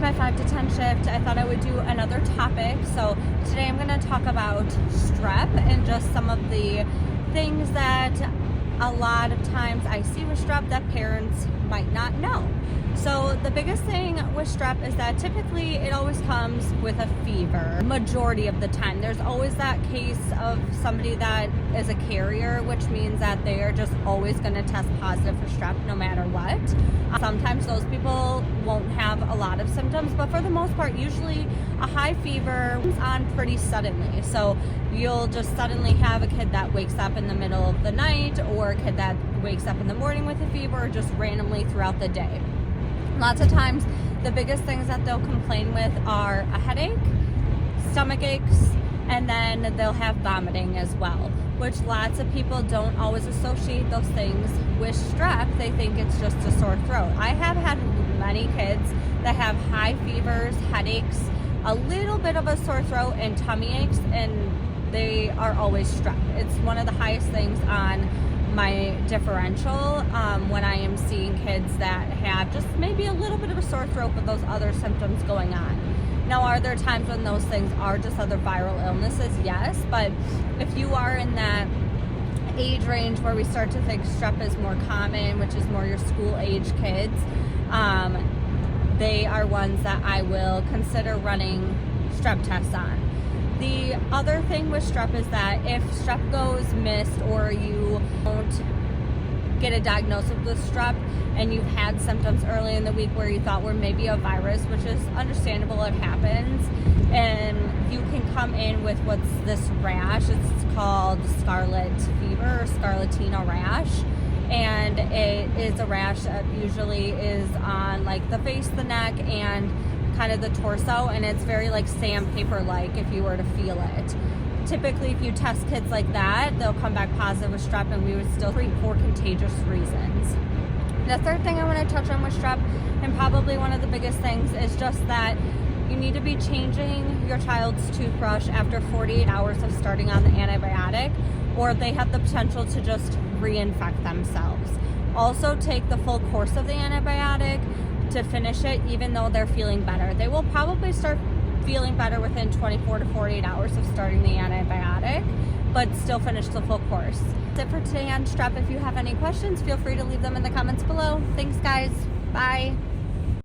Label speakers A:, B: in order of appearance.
A: my 5 to 10 shift, I thought I would do another topic. So today I'm going to talk about strep and just some of the things that a lot of times I see with strep that parents might not know. So the biggest thing with strep is that typically it always comes with a fever. Majority of the time, there's always that case of somebody that is a carrier, which means that they are just always going to test positive for strep no matter what. Sometimes those people won't have a lot of symptoms, but for the most part, usually a high fever comes on pretty suddenly. So you'll just suddenly have a kid that wakes up in the middle of the night, or a kid that wakes up in the morning with a fever, or just randomly throughout the day. Lots of times, the biggest things that they'll complain with are a headache, stomach aches, and then they'll have vomiting as well, which lots of people don't always associate those things with strep. They think it's just a sore throat. I have had many kids that have high fevers, headaches, a little bit of a sore throat, and tummy aches, and they are always strep. It's one of the highest things on my differential when I am seeing kids that have just maybe a little bit of a sore throat with those other symptoms going on. Now, are there times when those things are just other viral illnesses? Yes, but if you are in that age range where we start to think strep is more common, which is more your school age kids, they are ones that I will consider running strep tests on. The other thing with strep is that if strep goes missed, or you don't get a diagnosis with strep and you've had symptoms early in the week where you thought were maybe a virus, which is understandable, it happens, and you can come in with what's this rash. It's called scarlet fever or scarlatina rash, and it is a rash that usually is on like the face, the neck, and kind of the torso, and it's very like sandpaper-like if you were to feel it. Typically, if you test kids like that, they'll come back positive with strep, and we would still treat for contagious reasons. The third thing I want to touch on with strep, and probably one of the biggest things, is just that you need to be changing your child's toothbrush after 48 hours of starting on the antibiotic, or they have the potential to just reinfect themselves. Also, take the full course of the antibiotic to finish it, even though they're feeling better. They will probably start feeling better within 24 to 48 hours of starting the antibiotic, but still finish the full course. That's it for today on strep. If you have any questions, feel free to leave them in the comments below. Thanks, guys. Bye.